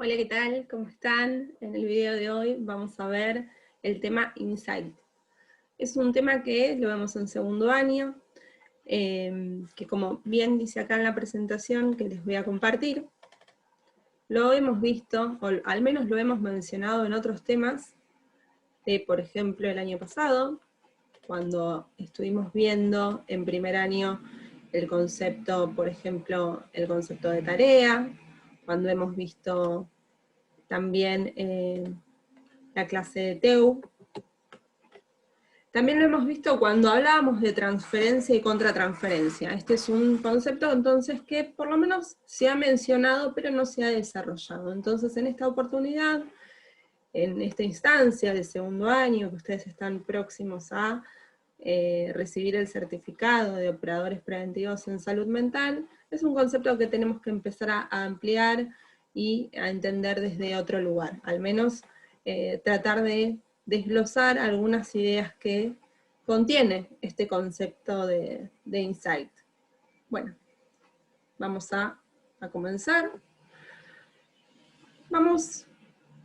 Hola, ¿qué tal? ¿Cómo están? En el video de hoy vamos a ver el tema Insight. Es un tema que lo vemos en segundo año, que como bien dice acá en la presentación que les voy a compartir, lo hemos visto, o al menos lo hemos mencionado en otros temas, por ejemplo el año pasado, cuando estuvimos viendo en primer año el concepto, por ejemplo, el concepto de tarea, cuando hemos visto también la clase de TEU. También lo hemos visto cuando hablábamos de transferencia y contratransferencia. Este es un concepto entonces que por lo menos se ha mencionado pero no se ha desarrollado. Entonces en esta oportunidad, en esta instancia de segundo año, que ustedes están próximos a recibir el certificado de operadores preventivos en salud mental, es un concepto que tenemos que empezar a ampliar y a entender desde otro lugar, al menos tratar de desglosar algunas ideas que contiene este concepto de insight. Bueno, vamos a comenzar.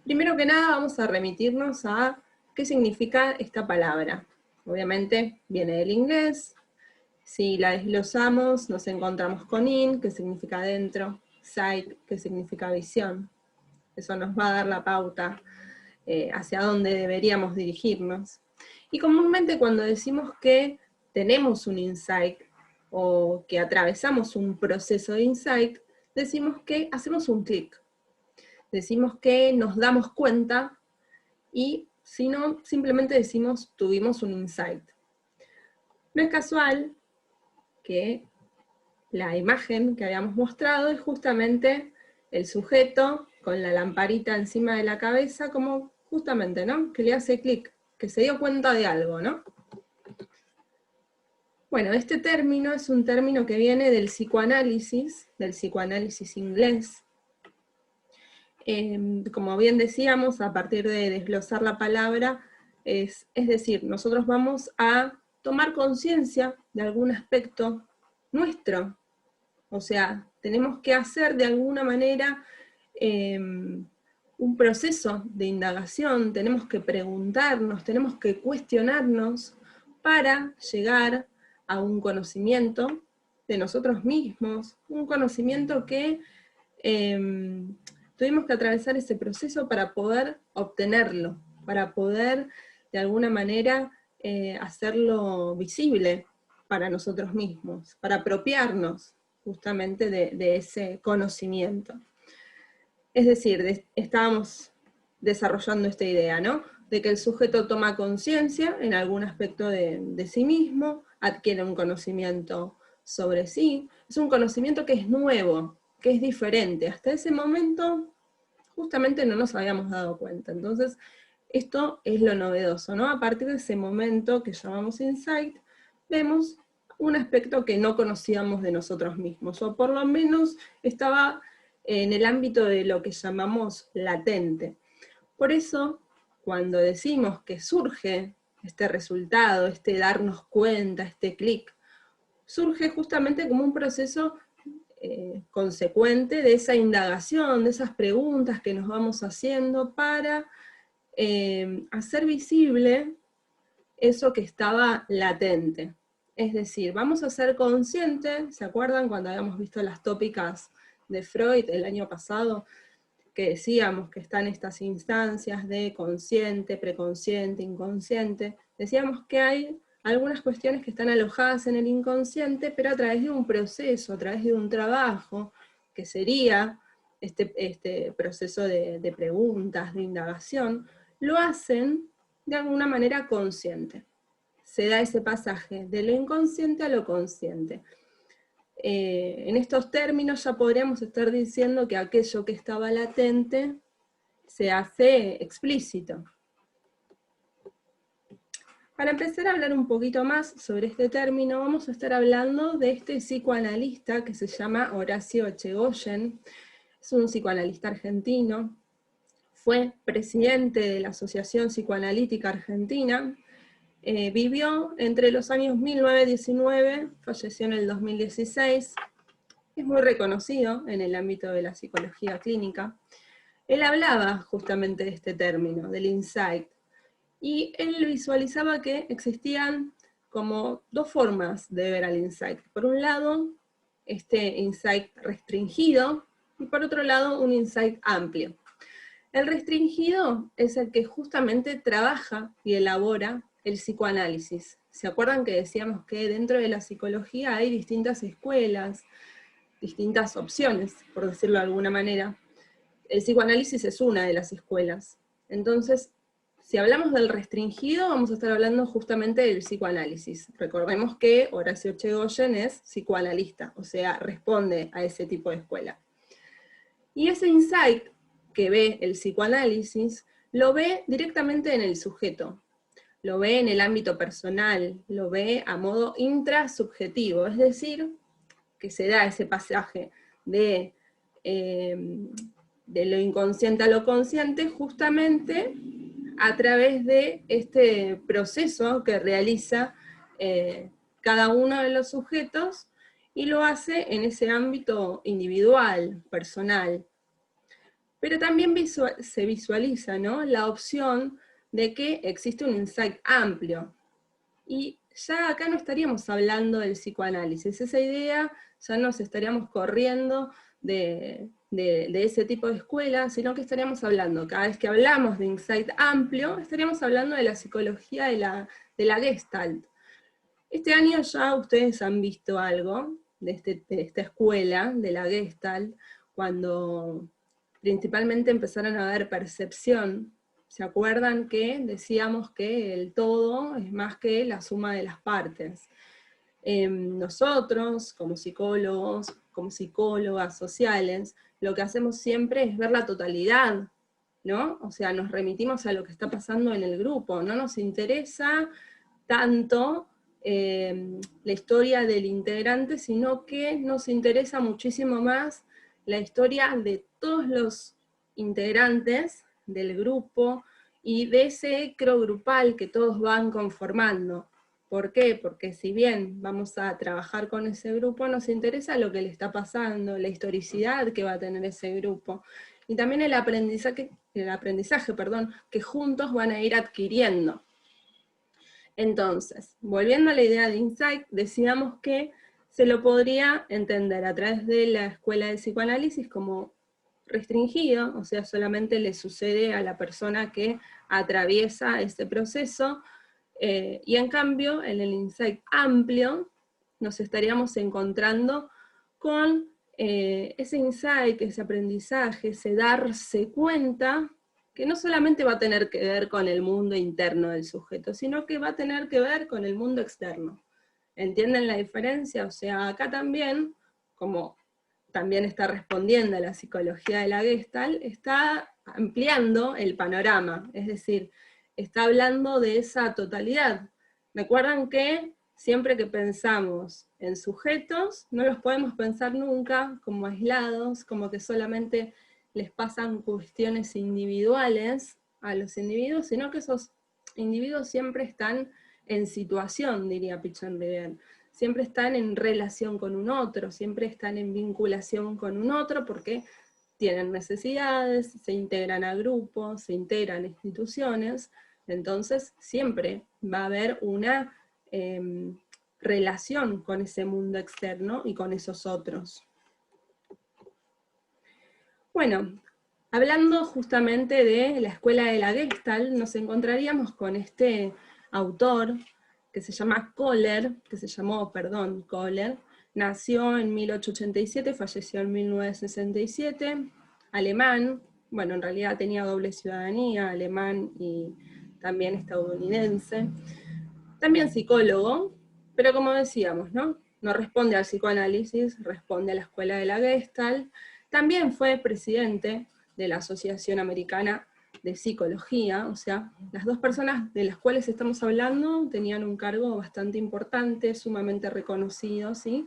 Primero que nada vamos a remitirnos a qué significa esta palabra. Obviamente viene del inglés. Si la desglosamos, nos encontramos con in, que significa dentro, sight, que significa visión. Eso nos va a dar la pauta hacia dónde deberíamos dirigirnos. Y comúnmente cuando decimos que tenemos un insight, o que atravesamos un proceso de insight, decimos que hacemos un clic. Decimos que nos damos cuenta, y si no, simplemente decimos tuvimos un insight. No es casual que la imagen que habíamos mostrado es justamente el sujeto con la lamparita encima de la cabeza, como justamente, ¿no? Que le hace clic, que se dio cuenta de algo, ¿no? Bueno, este término es un término que viene del psicoanálisis inglés. Como bien decíamos, a partir de desglosar la palabra, es decir, nosotros vamos a tomar conciencia de algún aspecto nuestro. O sea, tenemos que hacer de alguna manera un proceso de indagación, tenemos que preguntarnos, tenemos que cuestionarnos para llegar a un conocimiento de nosotros mismos, un conocimiento que tuvimos que atravesar ese proceso para poder obtenerlo, para poder de alguna manera hacerlo visible para nosotros mismos, para apropiarnos justamente de ese conocimiento. Es decir, estábamos desarrollando esta idea, ¿no? De que el sujeto toma conciencia en algún aspecto de sí mismo, adquiere un conocimiento sobre sí, es un conocimiento que es nuevo, que es diferente. Hasta ese momento justamente no nos habíamos dado cuenta. Entonces, esto es lo novedoso, ¿no? A partir de ese momento que llamamos insight, vemos un aspecto que no conocíamos de nosotros mismos, o por lo menos estaba en el ámbito de lo que llamamos latente. Por eso, cuando decimos que surge este resultado, este darnos cuenta, este clic, surge justamente como un proceso consecuente de esa indagación, de esas preguntas que nos vamos haciendo para hacer visible eso que estaba latente. Es decir, vamos a ser conscientes, ¿se acuerdan cuando habíamos visto las tópicas de Freud el año pasado? Que decíamos que están estas instancias de consciente, preconsciente, inconsciente. Decíamos que hay algunas cuestiones que están alojadas en el inconsciente, pero a través de un proceso, a través de un trabajo, que sería este proceso de preguntas, de indagación, lo hacen de alguna manera consciente. Se da ese pasaje de lo inconsciente a lo consciente. En estos términos ya podríamos estar diciendo que aquello que estaba latente se hace explícito. Para empezar a hablar un poquito más sobre este término, vamos a estar hablando de este psicoanalista que se llama Horacio Echegóyen. Es un psicoanalista argentino, fue presidente de la Asociación Psicoanalítica Argentina, vivió entre los años 1919, falleció en el 2016, es muy reconocido en el ámbito de la psicología clínica. Él hablaba justamente de este término, del insight, y él visualizaba que existían como dos formas de ver al insight. Por un lado, este insight restringido, y por otro lado, un insight amplio. El restringido es el que justamente trabaja y elabora el psicoanálisis. ¿Se acuerdan que decíamos que dentro de la psicología hay distintas escuelas, distintas opciones, por decirlo de alguna manera? El psicoanálisis es una de las escuelas. Entonces, si hablamos del restringido, vamos a estar hablando justamente del psicoanálisis. Recordemos que Horacio Echegóyen es psicoanalista, o sea, responde a ese tipo de escuela. Y ese insight que ve el psicoanálisis, lo ve directamente en el sujeto, lo ve en el ámbito personal, lo ve a modo intrasubjetivo, es decir, que se da ese pasaje de lo inconsciente a lo consciente justamente a través de este proceso que realiza cada uno de los sujetos, y lo hace en ese ámbito individual, personal. Pero también se visualiza, ¿no?, la opción de que existe un insight amplio. Y ya acá no estaríamos hablando del psicoanálisis, esa idea ya nos estaríamos corriendo de ese tipo de escuela, sino que estaríamos hablando, cada vez que hablamos de insight amplio, estaríamos hablando de la psicología de la Gestalt. Este año ya ustedes han visto algo de esta escuela, de la Gestalt, cuando principalmente empezaron a ver percepción. ¿Se acuerdan que decíamos que el todo es más que la suma de las partes? Nosotros, como psicólogos, como psicólogas sociales, lo que hacemos siempre es ver la totalidad, ¿no? O sea, nos remitimos a lo que está pasando en el grupo, no nos interesa tanto la historia del integrante, sino que nos interesa muchísimo más la historia de todos los integrantes del grupo y de ese ecro grupal que todos van conformando. ¿Por qué? Porque si bien vamos a trabajar con ese grupo, nos interesa lo que le está pasando, la historicidad que va a tener ese grupo, y también el aprendizaje, que juntos van a ir adquiriendo. Entonces, volviendo a la idea de insight, decíamos que se lo podría entender a través de la escuela de psicoanálisis como restringido, o sea, solamente le sucede a la persona que atraviesa ese proceso, y en cambio, en el insight amplio, nos estaríamos encontrando con ese insight, ese aprendizaje, ese darse cuenta, que no solamente va a tener que ver con el mundo interno del sujeto, sino que va a tener que ver con el mundo externo. ¿Entienden la diferencia? O sea, acá también, como también está respondiendo a la psicología de la Gestalt, está ampliando el panorama, es decir, está hablando de esa totalidad. Recuerdan que siempre que pensamos en sujetos, no los podemos pensar nunca como aislados, como que solamente les pasan cuestiones individuales a los individuos, sino que esos individuos siempre están en situación, diría Pichon-Rivière, siempre están en relación con un otro, siempre están en vinculación con un otro, porque tienen necesidades, se integran a grupos, se integran a instituciones, entonces siempre va a haber una relación con ese mundo externo y con esos otros. Bueno, hablando justamente de la escuela de la Gestalt, nos encontraríamos con este autor que se llama Kohler, Kohler, nació en 1887, falleció en 1967, alemán, bueno, en realidad tenía doble ciudadanía, alemán y también estadounidense, también psicólogo, pero como decíamos, ¿no? No responde al psicoanálisis, responde a la escuela de la Gestalt. También fue presidente de la Asociación Americana de Psicología, o sea, las dos personas de las cuales estamos hablando tenían un cargo bastante importante, sumamente reconocido, ¿sí?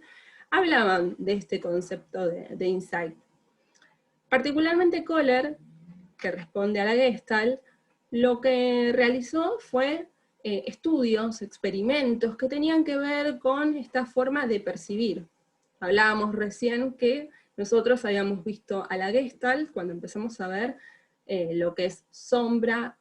Hablaban de este concepto de insight. Particularmente Kohler, que responde a la Gestalt, lo que realizó fue estudios, experimentos que tenían que ver con esta forma de percibir. Hablábamos recién que nosotros habíamos visto a la Gestalt cuando empezamos a ver lo que es sombra,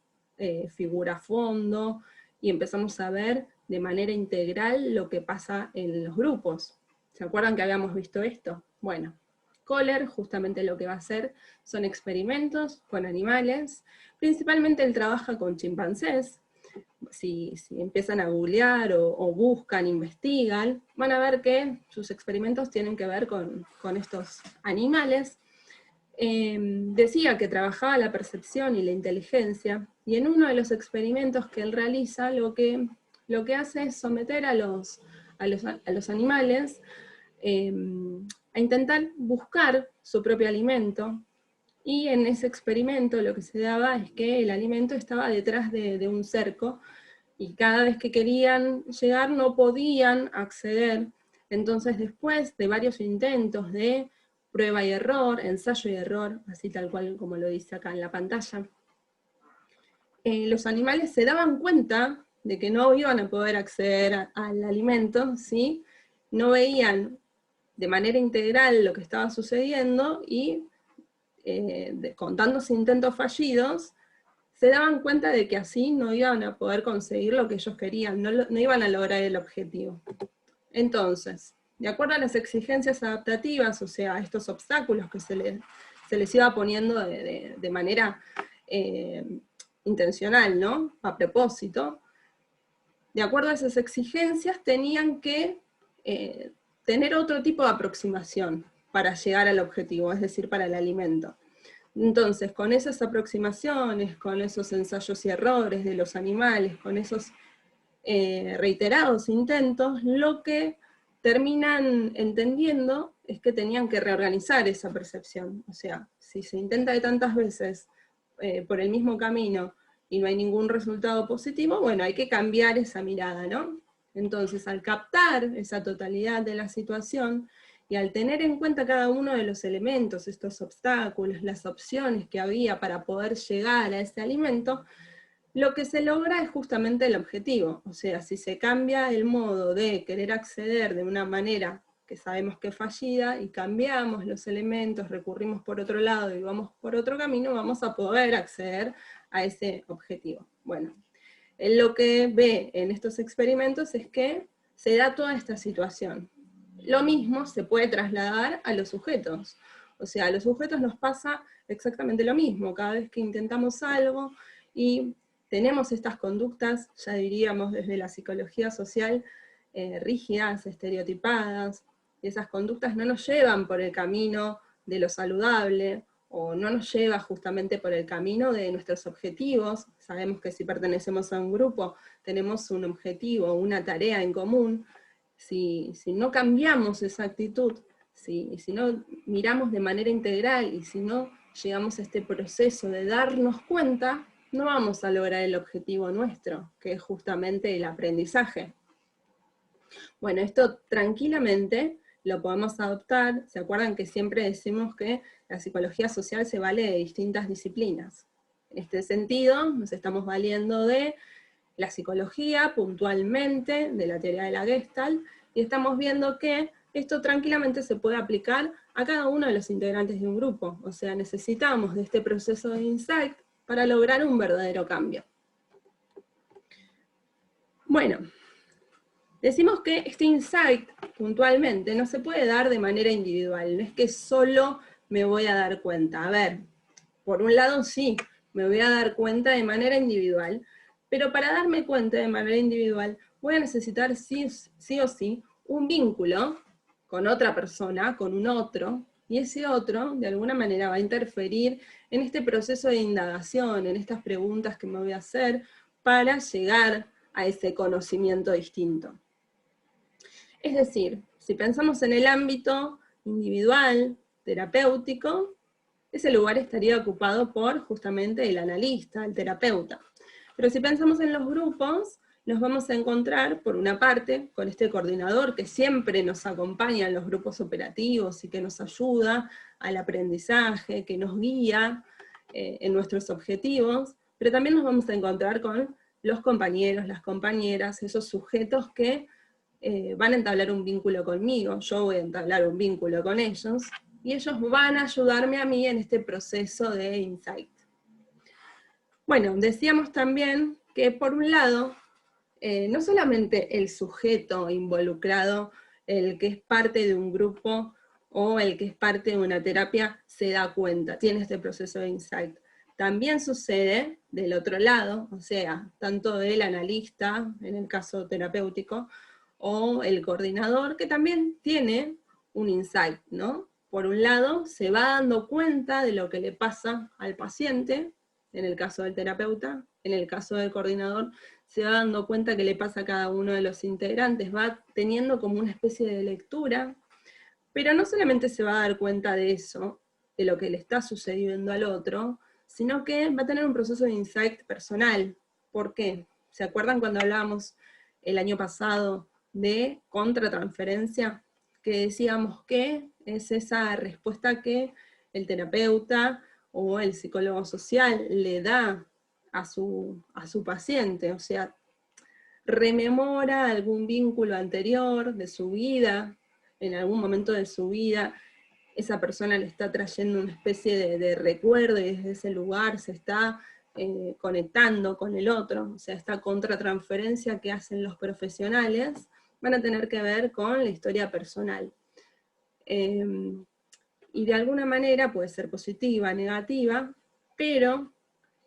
figura fondo, y empezamos a ver de manera integral lo que pasa en los grupos. ¿Se acuerdan que habíamos visto esto? Bueno, Kohler justamente lo que va a hacer son experimentos con animales, principalmente él trabaja con chimpancés. Si empiezan a googlear o buscan, investigan, van a ver que sus experimentos tienen que ver con estos animales. Decía que trabajaba la percepción y la inteligencia, y en uno de los experimentos que él realiza, lo que hace es someter a los animales a intentar buscar su propio alimento, y en ese experimento lo que se daba es que el alimento estaba detrás de un cerco, y cada vez que querían llegar no podían acceder. Entonces después de varios intentos de prueba y error, ensayo y error, así tal cual como lo dice acá en la pantalla, los animales se daban cuenta de que no iban a poder acceder al alimento, ¿sí? No veían de manera integral lo que estaba sucediendo, y con tantos intentos fallidos, se daban cuenta de que así no iban a poder conseguir lo que ellos querían, no iban a lograr el objetivo. Entonces, de acuerdo a las exigencias adaptativas, o sea, estos obstáculos que se les iba poniendo de manera intencional, ¿no? A propósito, de acuerdo a esas exigencias tenían que tener otro tipo de aproximación para llegar al objetivo, es decir, para el alimento. Entonces, con esas aproximaciones, con esos ensayos y errores de los animales, con esos reiterados intentos, lo que terminan entendiendo es que tenían que reorganizar esa percepción. O sea, si se intenta de tantas veces por el mismo camino y no hay ningún resultado positivo, bueno, hay que cambiar esa mirada, ¿no? Entonces, al captar esa totalidad de la situación, y al tener en cuenta cada uno de los elementos, estos obstáculos, las opciones que había para poder llegar a ese alimento, lo que se logra es justamente el objetivo. O sea, si se cambia el modo de querer acceder de una manera que sabemos que es fallida, y cambiamos los elementos, recurrimos por otro lado y vamos por otro camino, vamos a poder acceder a ese objetivo. Bueno, él lo que ve en estos experimentos es que se da toda esta situación. Lo mismo se puede trasladar a los sujetos. O sea, a los sujetos nos pasa exactamente lo mismo. Cada vez que intentamos algo y tenemos estas conductas, ya diríamos desde la psicología social, rígidas, estereotipadas, y esas conductas no nos llevan por el camino de lo saludable, o no nos lleva justamente por el camino de nuestros objetivos. Sabemos que si pertenecemos a un grupo, tenemos un objetivo, una tarea en común. Si no cambiamos esa actitud, si no miramos de manera integral, y si no llegamos a este proceso de darnos cuenta, no vamos a lograr el objetivo nuestro, que es justamente el aprendizaje. Bueno, esto tranquilamente lo podemos adoptar. ¿Se acuerdan que siempre decimos que la psicología social se vale de distintas disciplinas? En este sentido, nos estamos valiendo de la psicología, puntualmente, de la teoría de la Gestalt, y estamos viendo que esto tranquilamente se puede aplicar a cada uno de los integrantes de un grupo. O sea, necesitamos de este proceso de insight para lograr un verdadero cambio. Bueno, decimos que este insight, puntualmente, no se puede dar de manera individual, no es que solo me voy a dar cuenta. A ver, por un lado sí, me voy a dar cuenta de manera individual, pero para darme cuenta de manera individual voy a necesitar sí o sí un vínculo con otra persona, con un otro, y ese otro de alguna manera va a interferir en este proceso de indagación, en estas preguntas que me voy a hacer para llegar a ese conocimiento distinto. Es decir, si pensamos en el ámbito individual, terapéutico, ese lugar estaría ocupado por justamente el analista, el terapeuta. Pero si pensamos en los grupos, nos vamos a encontrar, por una parte, con este coordinador que siempre nos acompaña en los grupos operativos y que nos ayuda al aprendizaje, que nos guía en nuestros objetivos, pero también nos vamos a encontrar con los compañeros, las compañeras, esos sujetos que van a entablar un vínculo conmigo, yo voy a entablar un vínculo con ellos, y ellos van a ayudarme a mí en este proceso de insight. Bueno, decíamos también que por un lado, no solamente el sujeto involucrado, el que es parte de un grupo o el que es parte de una terapia, se da cuenta, tiene este proceso de insight. También sucede del otro lado, o sea, tanto el analista, en el caso terapéutico, o el coordinador, que también tiene un insight, ¿no? Por un lado, se va dando cuenta de lo que le pasa al paciente, en el caso del terapeuta, en el caso del coordinador, se va dando cuenta que le pasa a cada uno de los integrantes, va teniendo como una especie de lectura, pero no solamente se va a dar cuenta de eso, de lo que le está sucediendo al otro, sino que va a tener un proceso de insight personal. ¿Por qué? ¿Se acuerdan cuando hablábamos el año pasado de contratransferencia? Que decíamos que es esa respuesta que el terapeuta o el psicólogo social le da a su paciente, o sea, rememora algún vínculo anterior de su vida, en algún momento de su vida, esa persona le está trayendo una especie de recuerdo y desde ese lugar se está conectando con el otro, o sea, esta contratransferencia que hacen los profesionales van a tener que ver con la historia personal. Y de alguna manera puede ser positiva, negativa, pero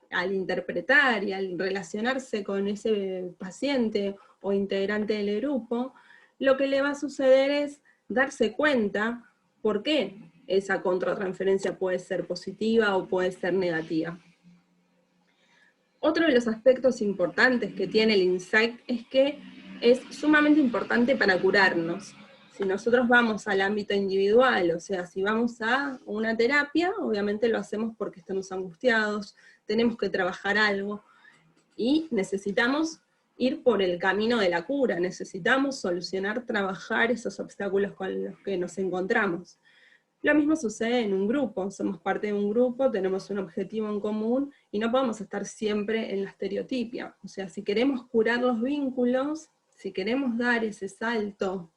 al interpretar y al relacionarse con ese paciente o integrante del grupo, lo que le va a suceder es darse cuenta por qué esa contratransferencia puede ser positiva o puede ser negativa. Otro de los aspectos importantes que tiene el insight es que es sumamente importante para curarnos. Si nosotros vamos al ámbito individual, o sea, si vamos a una terapia, obviamente lo hacemos porque estamos angustiados, tenemos que trabajar algo, y necesitamos ir por el camino de la cura, necesitamos solucionar, trabajar esos obstáculos con los que nos encontramos. Lo mismo sucede en un grupo, somos parte de un grupo, tenemos un objetivo en común, y no podemos estar siempre en la estereotipia. O sea, si queremos curar los vínculos, si queremos dar ese salto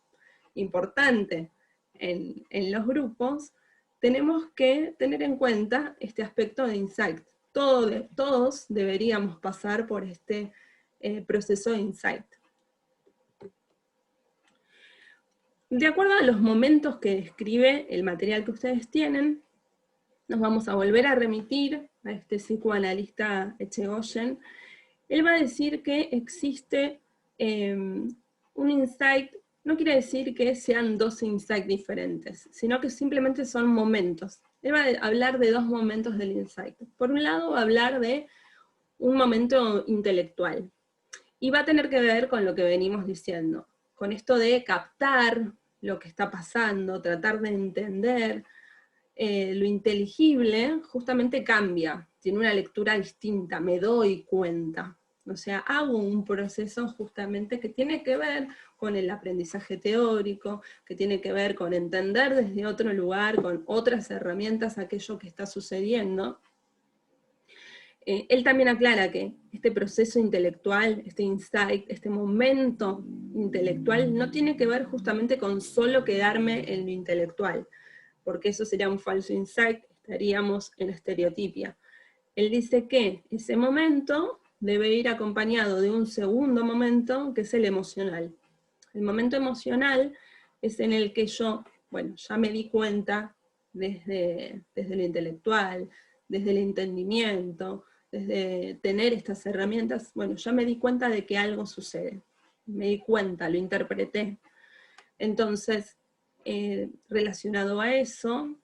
importante en los grupos, tenemos que tener en cuenta este aspecto de insight. Todos deberíamos pasar por este proceso de insight. De acuerdo a los momentos que describe el material que ustedes tienen, nos vamos a volver a remitir a este psicoanalista Echegoyen. Él va a decir que existe un insight. No quiere decir que sean dos insights diferentes, sino que simplemente son momentos. Él va a hablar de dos momentos del insight. Por un lado va a hablar de un momento intelectual, y va a tener que ver con lo que venimos diciendo, con esto de captar lo que está pasando, tratar de entender. Lo inteligible justamente cambia, tiene una lectura distinta, me doy cuenta. O sea, hago un proceso justamente que tiene que ver con el aprendizaje teórico, que tiene que ver con entender desde otro lugar, con otras herramientas, aquello que está sucediendo. Él también aclara que este proceso intelectual, este insight, este momento intelectual, no tiene que ver justamente con solo quedarme en lo intelectual, porque eso sería un falso insight, estaríamos en estereotipia. Él dice que ese momento debe ir acompañado de un segundo momento, que es el emocional. El momento emocional es en el que yo, bueno, ya me di cuenta desde lo intelectual, desde el entendimiento, desde tener estas herramientas, bueno, ya me di cuenta de que algo sucede. Me di cuenta, lo interpreté. Entonces, relacionado a eso,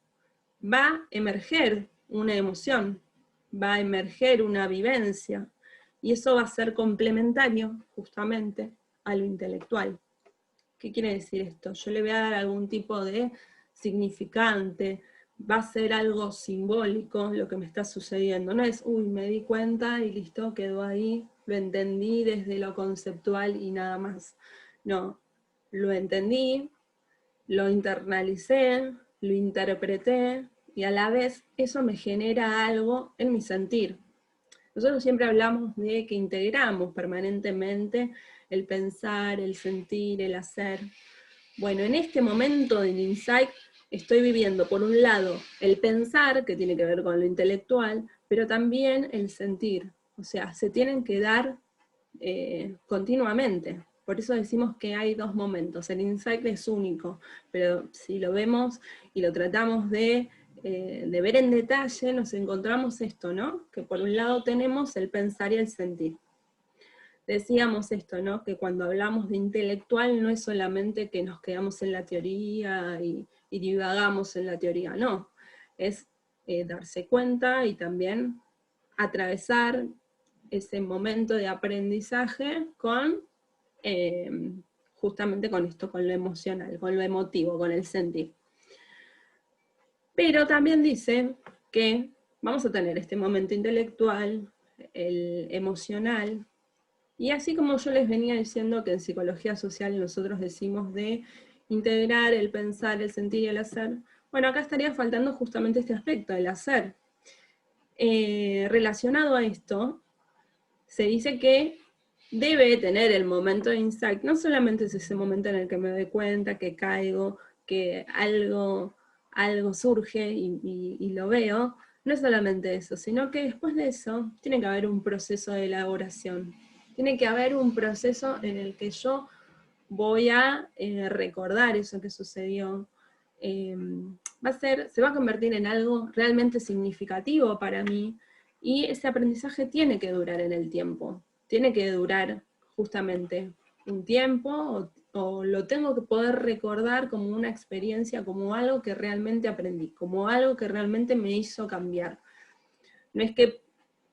va a emerger una emoción, va a emerger una vivencia, y eso va a ser complementario justamente a lo intelectual. ¿Qué quiere decir esto? Yo le voy a dar algún tipo de significante, va a ser algo simbólico lo que me está sucediendo. No es, uy, me di cuenta y listo, quedó ahí, lo entendí desde lo conceptual y nada más. No, lo entendí, lo internalicé, lo interpreté, y a la vez eso me genera algo en mi sentir. Nosotros siempre hablamos de que integramos permanentemente el pensar, el sentir, el hacer. Bueno, en este momento del insight estoy viviendo, por un lado, el pensar, que tiene que ver con lo intelectual, pero también el sentir. O sea, se tienen que dar continuamente. Por eso decimos que hay dos momentos. El insight es único, pero si lo vemos y lo tratamos de ver en detalle, nos encontramos esto, ¿no? Que por un lado tenemos el pensar y el sentir. Decíamos esto, ¿no? Que cuando hablamos de intelectual no es solamente que nos quedamos en la teoría y divagamos en la teoría, no. Es darse cuenta y también atravesar ese momento de aprendizaje con justamente con esto, con lo emocional, con lo emotivo, con el sentir. Pero también dice que vamos a tener este momento intelectual, el emocional, y así como yo les venía diciendo que en psicología social nosotros decimos de integrar el pensar, el sentir y el hacer, bueno, acá estaría faltando justamente este aspecto, el hacer. Relacionado a esto, se dice que debe tener el momento de insight, no solamente es ese momento en el que me doy cuenta, que caigo, que algo surge y lo veo, no es solamente eso, sino que después de eso tiene que haber un proceso de elaboración, tiene que haber un proceso en el que yo voy a recordar eso que sucedió, se va a convertir en algo realmente significativo para mí, y ese aprendizaje tiene que durar en el tiempo, tiene que durar justamente un tiempo, o lo tengo que poder recordar como una experiencia, como algo que realmente aprendí, como algo que realmente me hizo cambiar. No es que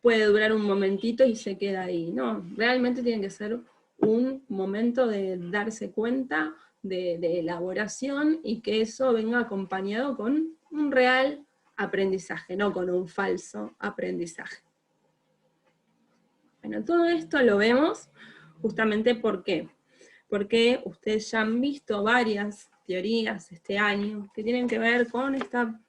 puede durar un momentito y se queda ahí, no, realmente tiene que ser un momento de darse cuenta, de elaboración, y que eso venga acompañado con un real aprendizaje, no con un falso aprendizaje. Bueno, todo esto lo vemos justamente ¿por qué? Porque ustedes ya han visto varias teorías este año que tienen que ver con esta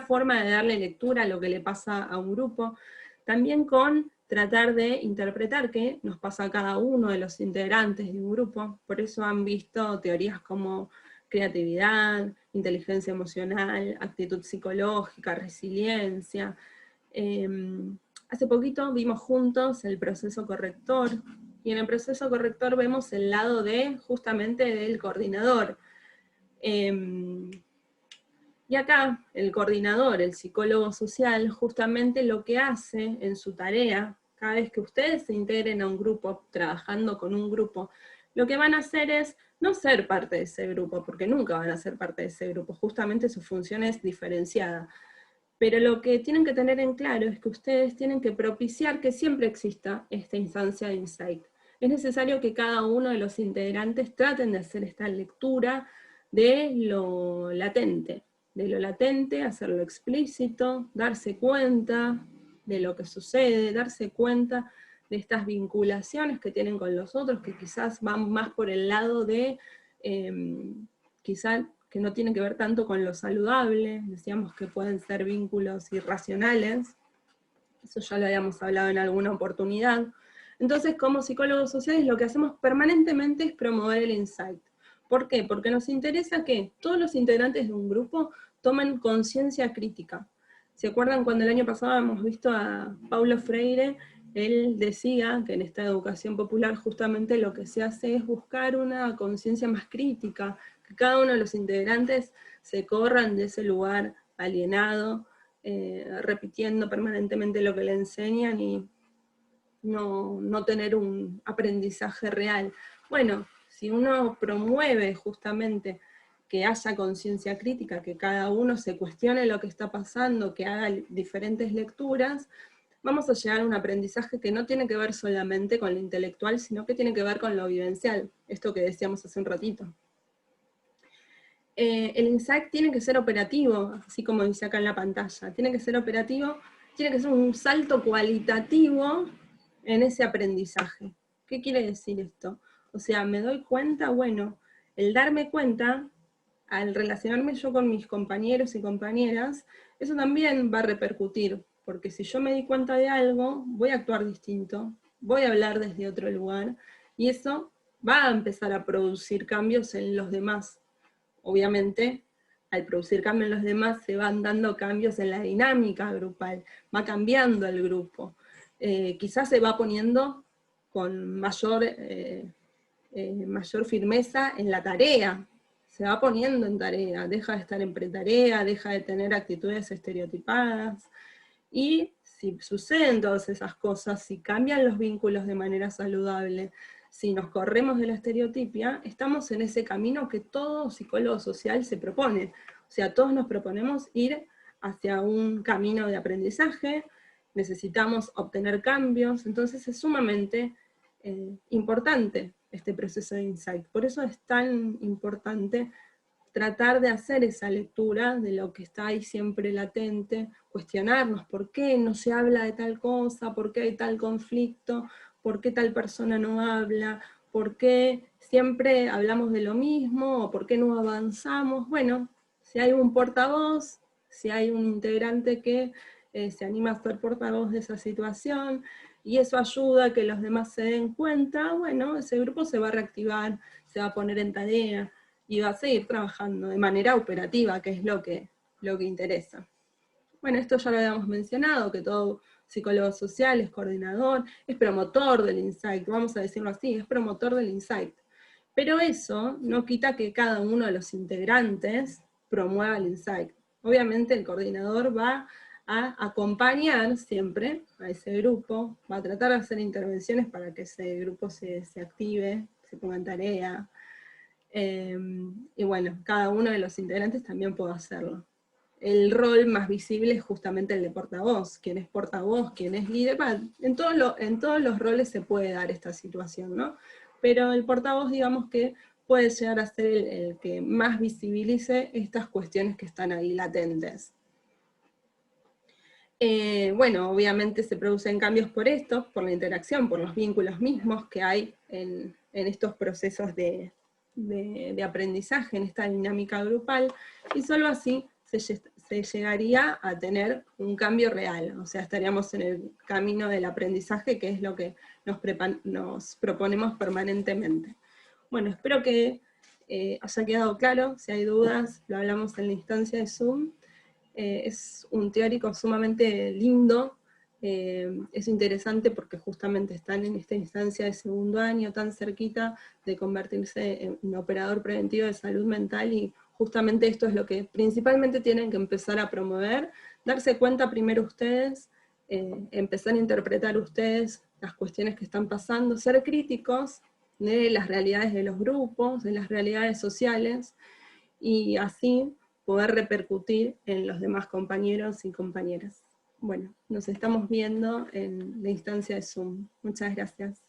forma de darle lectura a lo que le pasa a un grupo, también con tratar de interpretar qué nos pasa a cada uno de los integrantes de un grupo. Por eso han visto teorías como creatividad, inteligencia emocional, actitud psicológica, resiliencia. Hace poquito vimos juntos el proceso corrector, y en el proceso corrector vemos el lado de, justamente, del coordinador. Y acá el coordinador, el psicólogo social, justamente lo que hace en su tarea, cada vez que ustedes se integren a un grupo, trabajando con un grupo, lo que van a hacer es no ser parte de ese grupo, porque nunca van a ser parte de ese grupo, justamente su función es diferenciada. Pero lo que tienen que tener en claro es que ustedes tienen que propiciar que siempre exista esta instancia de insight. Es necesario que cada uno de los integrantes traten de hacer esta lectura de lo latente, hacerlo explícito, darse cuenta de lo que sucede, darse cuenta de estas vinculaciones que tienen con los otros, que quizás van más por el lado de, quizás que no tienen que ver tanto con lo saludable, decíamos que pueden ser vínculos irracionales, eso ya lo habíamos hablado en alguna oportunidad. Entonces, como psicólogos sociales, lo que hacemos permanentemente es promover el insight. ¿Por qué? Porque nos interesa que todos los integrantes de un grupo tomen conciencia crítica. ¿Se acuerdan cuando el año pasado hemos visto a Paulo Freire? Él decía que en esta educación popular justamente lo que se hace es buscar una conciencia más crítica, que cada uno de los integrantes se corran de ese lugar alienado, repitiendo permanentemente lo que le enseñan y no tener un aprendizaje real. Bueno, si uno promueve justamente que haya conciencia crítica, que cada uno se cuestione lo que está pasando, que haga diferentes lecturas, vamos a llegar a un aprendizaje que no tiene que ver solamente con lo intelectual, sino que tiene que ver con lo vivencial, esto que decíamos hace un ratito. El insight tiene que ser operativo, así como dice acá en la pantalla, tiene que ser operativo, tiene que ser un salto cualitativo en ese aprendizaje. ¿Qué quiere decir esto? O sea, me doy cuenta, bueno, el darme cuenta, al relacionarme yo con mis compañeros y compañeras, eso también va a repercutir, porque si yo me di cuenta de algo, voy a actuar distinto, voy a hablar desde otro lugar, y eso va a empezar a producir cambios en los demás. Obviamente, al producir cambio en los demás se van dando cambios en la dinámica grupal, va cambiando el grupo. Quizás se va poniendo con mayor firmeza en la tarea, se va poniendo en tarea, deja de estar en pretarea, deja de tener actitudes estereotipadas, y si suceden todas esas cosas, si cambian los vínculos de manera saludable, si nos corremos de la estereotipia, estamos en ese camino que todo psicólogo social se propone. O sea, todos nos proponemos ir hacia un camino de aprendizaje, necesitamos obtener cambios, entonces es sumamente importante este proceso de insight. Por eso es tan importante tratar de hacer esa lectura de lo que está ahí siempre latente, cuestionarnos por qué no se habla de tal cosa, por qué hay tal conflicto, por qué tal persona no habla, por qué siempre hablamos de lo mismo, o por qué no avanzamos. Bueno, si hay un portavoz, si hay un integrante que se anima a ser portavoz de esa situación, y eso ayuda a que los demás se den cuenta, bueno, ese grupo se va a reactivar, se va a poner en tarea, y va a seguir trabajando de manera operativa, que es lo que interesa. Bueno, esto ya lo habíamos mencionado, que todo psicólogo social es coordinador, es promotor del insight, vamos a decirlo así, es promotor del insight. Pero eso no quita que cada uno de los integrantes promueva el insight. Obviamente el coordinador va a acompañar siempre a ese grupo, va a tratar de hacer intervenciones para que ese grupo se active, se ponga en tarea, y bueno, cada uno de los integrantes también puede hacerlo. El rol más visible es justamente el de portavoz, quien es portavoz, quien es líder, en todos los roles se puede dar esta situación, ¿no? Pero el portavoz, digamos que puede llegar a ser el que más visibilice estas cuestiones que están ahí latentes. Bueno, obviamente se producen cambios por esto, por la interacción, por los vínculos mismos que hay en estos procesos de aprendizaje, en esta dinámica grupal, y solo así se llegaría a tener un cambio real, o sea, estaríamos en el camino del aprendizaje, que es lo que nos proponemos permanentemente. Bueno, espero que haya quedado claro. Si hay dudas, lo hablamos en la instancia de Zoom. Es un teórico sumamente lindo, es interesante porque justamente están en esta instancia de segundo año, tan cerquita de convertirse en un operador preventivo de salud mental, y justamente esto es lo que principalmente tienen que empezar a promover, darse cuenta primero ustedes, empezar a interpretar ustedes las cuestiones que están pasando, ser críticos de las realidades de los grupos, de las realidades sociales, y así poder repercutir en los demás compañeros y compañeras. Bueno, nos estamos viendo en la instancia de Zoom. Muchas gracias.